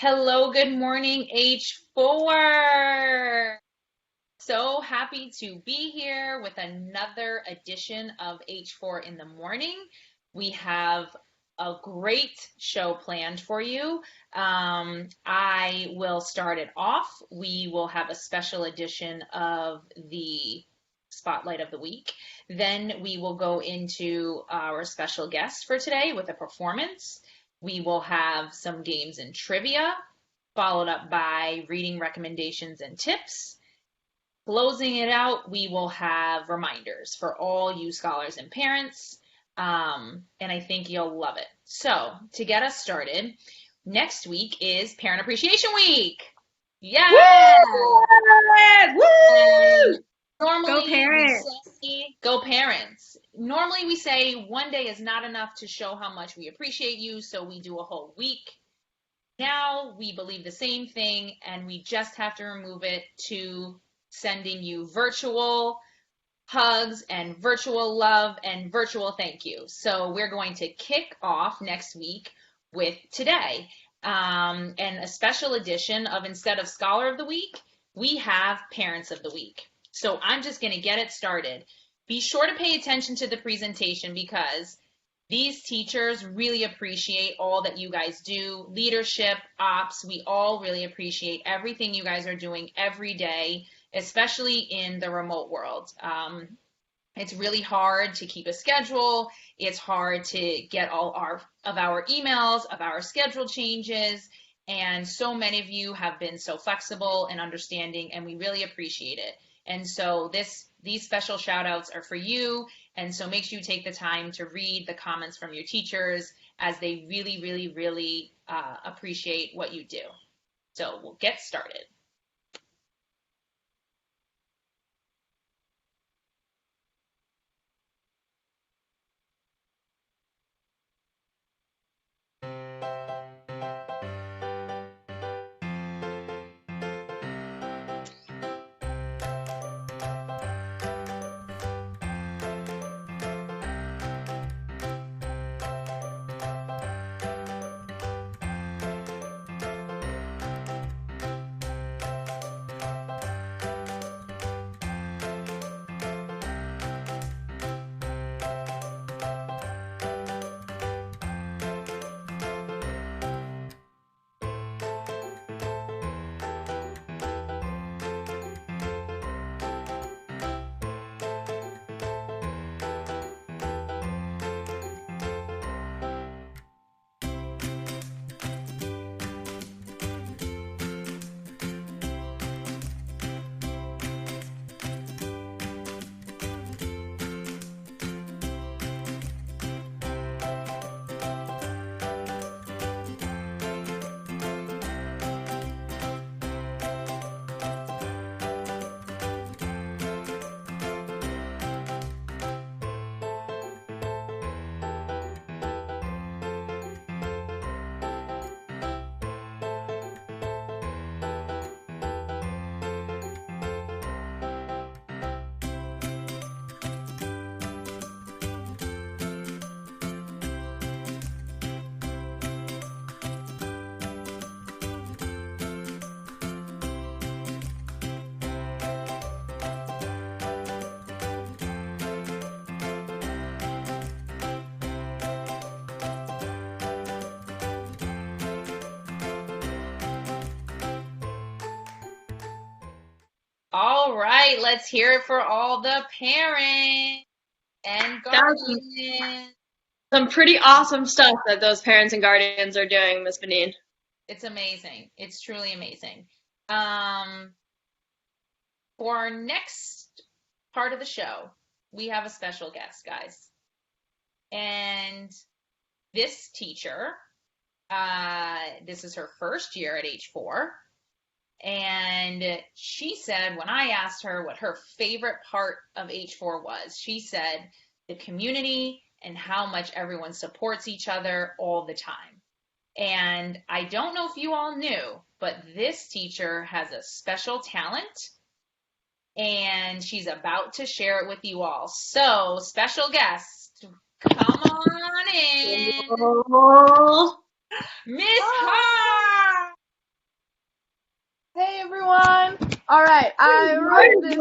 Hello, good morning, H4. So happy to be here with another edition of H4 in the morning. We have a great show planned for you. I will start it off. We will have a special edition of the Spotlight of the Week. Then we will go into our special guest for today with a performance. We will have some games and trivia, followed up by reading recommendations and tips. Closing it out, we will have reminders for all you scholars and parents, and I think you'll love it. So, to get us started, next week is Parent Appreciation Week. Yes! Woo! And normally Go parents! we say, go parents. Normally we say one day is not enough to show how much we appreciate you, so we do a whole week. Now we believe the same thing, and we just have to remove it to sending you virtual hugs and virtual love and virtual thank you. So we're going to kick off next week with today. And a special edition of, instead of Scholar of the Week, we have Parents of the Week. So I'm just going to get it started. Be sure to pay attention to the presentation because these teachers really appreciate all that you guys do. Leadership, ops, we all really appreciate everything you guys are doing every day, especially in the remote world. It's really hard to keep a schedule. It's hard to get all of our emails, of our schedule changes. And so many of you have been so flexible and understanding, and we really appreciate it. And so these special shout outs are for you. And so make sure you take the time to read the comments from your teachers as they really, really, really appreciate what you do. So we'll get started. All right, let's hear it for all the parents and That's guardians. some pretty awesome stuff that those parents and guardians are doing, Miss Benin. It's amazing. It's truly amazing. Um, for our next part of the show, we have a special guest, guys. And this teacher, this is her first year at H4. And she said, when I asked her what her favorite part of H4 was, she said the community and how much everyone supports each other all the time. And I don't know if you all knew, but this teacher has a special talent and she's about to share it with you all. So, special guest, come on in, Oh. Miss Hart. Hey everyone! Alright, I wrote this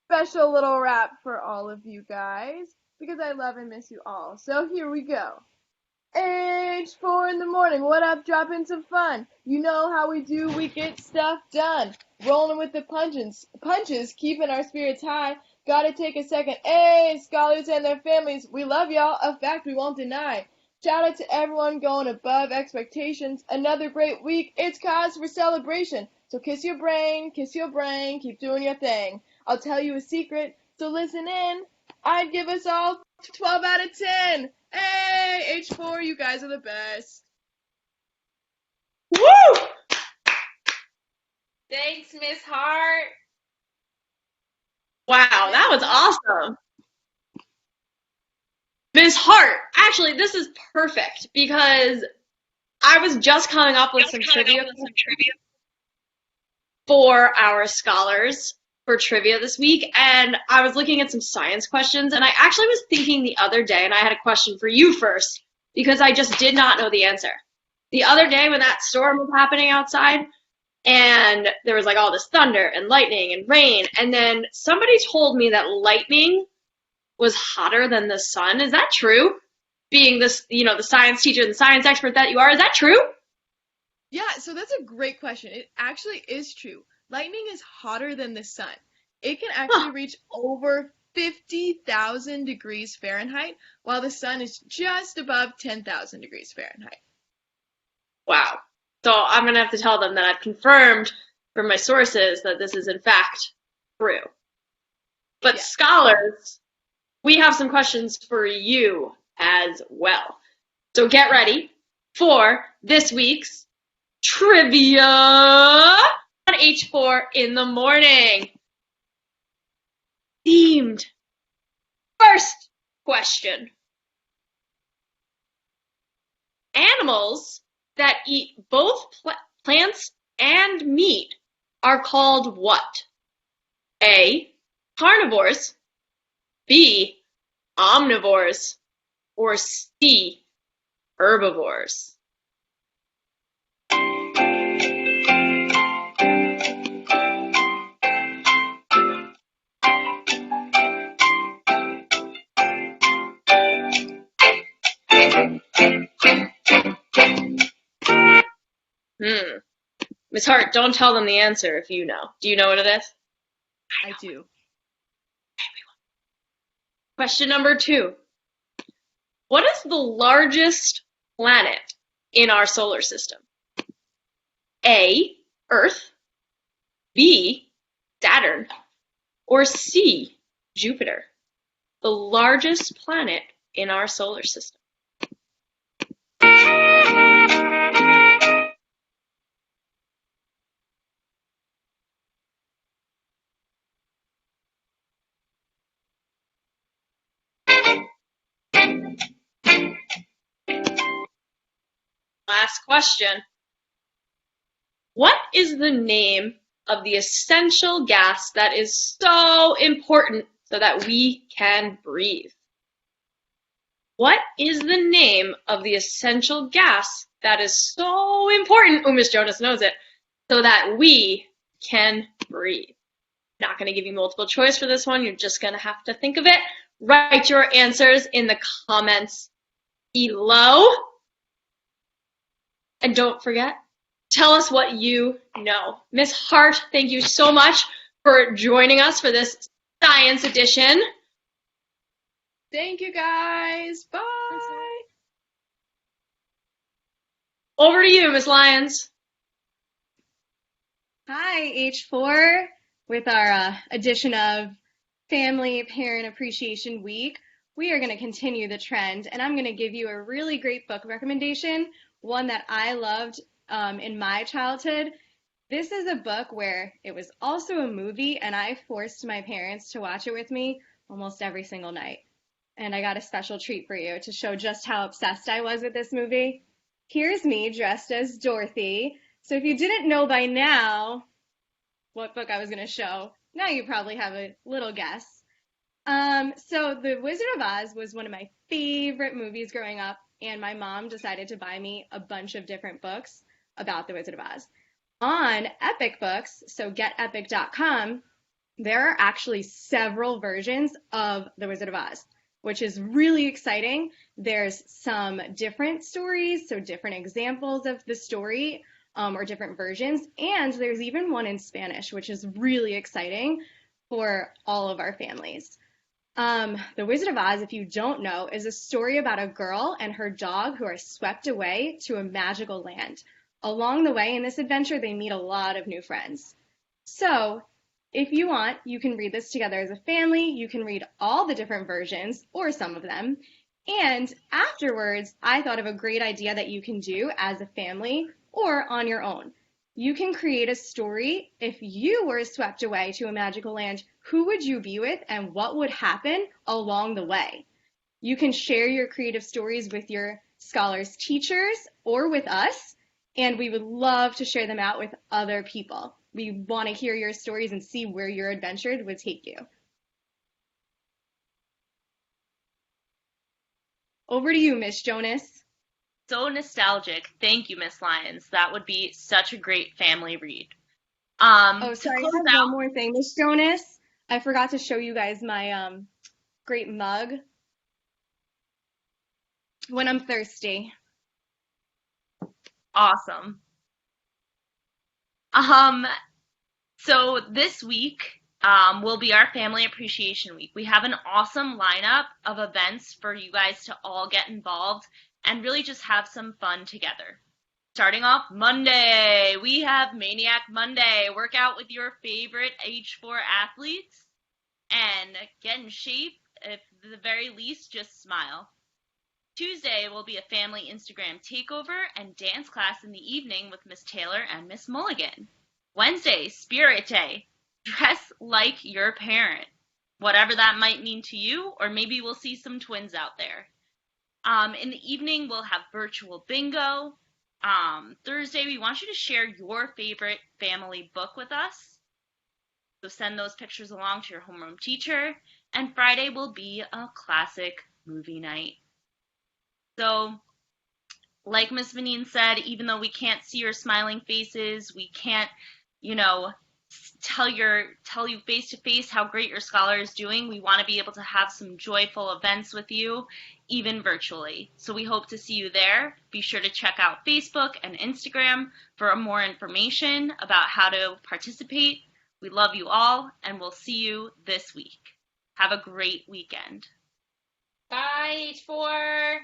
special little rap for all of you guys because I love and miss you all. So here we go. Age 4 in the morning, what up? Dropping some fun. You know how we do, we get stuff done. Rolling with the punches, keeping our spirits high. Gotta take a second. Hey, scholars and their families, we love y'all, a fact we won't deny. Shout out to everyone going above expectations. Another great week, it's cause for celebration. So kiss your brain, keep doing your thing. I'll tell you a secret, so listen in. I'd give us all 12 out of 10. Hey, H4, you guys are the best. Woo! Thanks, Miss Hart. Wow, that was awesome. Ms. Hart, actually, this is perfect because I was just coming up with some trivia for our scholars for trivia this week, and I was looking at some science questions, and I actually was thinking the other day, and I had a question for you first because I just did not know the answer. The other day when that storm was happening outside, and there was like all this thunder and lightning and rain, and then somebody told me that lightning was hotter than the sun. Is that true? Being this, the science teacher and the science expert that you are, is that true? Yeah, so that's a great question. It actually is true. Lightning is hotter than the sun. It can actually reach over 50,000 degrees Fahrenheit, while the sun is just above 10,000 degrees Fahrenheit. Wow. So I'm going to have to tell them that I've confirmed from my sources that this is in fact true. But Yeah. scholars, we have some questions for you as well. So get ready for this week's trivia on H4 in the morning. Themed. First question. Animals that eat both plants and meat are called what? A. Carnivores. B. Omnivores. Or C. Herbivores. Miss Hart, don't tell them the answer if you know. Do you know what it is? I do. Question number 2. What is the largest planet in our solar system? A. Earth. B. Saturn. Or C. Jupiter. The largest planet in our solar system. Last question. What is the name of the essential gas that is so important so that we can breathe? What is the name of the essential gas that is so important, oh, Miss Jonas knows it, so that we can breathe? Not going to give you multiple choice for this one. You're just going to have to think of it. Write your answers in the comments below. And don't forget, tell us what you know. Miss Hart, thank you so much for joining us for this science edition. Thank you guys. Bye. Over to you, Miss Lyons. Hi, H4, with our edition of Family Parent Appreciation Week. We are going to continue the trend, and I'm going to give you a really great book recommendation, one that I loved in my childhood. This is a book where it was also a movie, and I forced my parents to watch it with me almost every single night. And I got a special treat for you to show just how obsessed I was with this movie. Here's me dressed as Dorothy. So if you didn't know by now what book I was going to show, now you probably have a little guess. So The Wizard of Oz was one of my favorite movies growing up, and my mom decided to buy me a bunch of different books about The Wizard of Oz. On Epic Books, so getepic.com, there are actually several versions of The Wizard of Oz, which is really exciting. There's some different stories, so different examples of the story, or different versions, and there's even one in Spanish, which is really exciting for all of our families. The Wizard of Oz, if you don't know, is a story about a girl and her dog who are swept away to a magical land. Along the way in this adventure, they meet a lot of new friends. So, if you want, you can read this together as a family. You can read all the different versions, or some of them. And afterwards, I thought of a great idea that you can do as a family or on your own. You can create a story. If you were swept away to a magical land, who would you be with and what would happen along the way? You can share your creative stories with your scholars teachers or with us, and we would love to share them out with other people. We want to hear your stories and see where your adventure would take you. Over to you, Miss Jonas. So nostalgic. Thank you, Miss Lyons. That would be such a great family read. Oh, sorry, I have out, one more thing. Miss Jonas, I forgot to show you guys my great mug when I'm thirsty. Awesome. So this week will be our Family Appreciation Week. We have an awesome lineup of events for you guys to all get involved and really just have some fun together. Starting off Monday, we have Maniac Monday. Work out with your favorite H4 athletes and get in shape. If at the very least, just smile. Tuesday will be a family Instagram takeover and dance class in the evening with Miss Taylor and Miss Mulligan. Wednesday, Spirit Day. Dress like your parent, whatever that might mean to you, or maybe we'll see some twins out there. In the evening, we'll have virtual bingo. Thursday, we want you to share your favorite family book with us. So send those pictures along to your homeroom teacher. And Friday will be a classic movie night. So, like Miss Vanine said, even though we can't see your smiling faces, we can't, tell you face to face how great your scholar is doing, we want to be able to have some joyful events with you, even virtually. So we hope to see you there. Be sure to check out Facebook and Instagram for more information about how to participate. We love you all, and we'll see you this week. Have a great weekend. Bye, H4.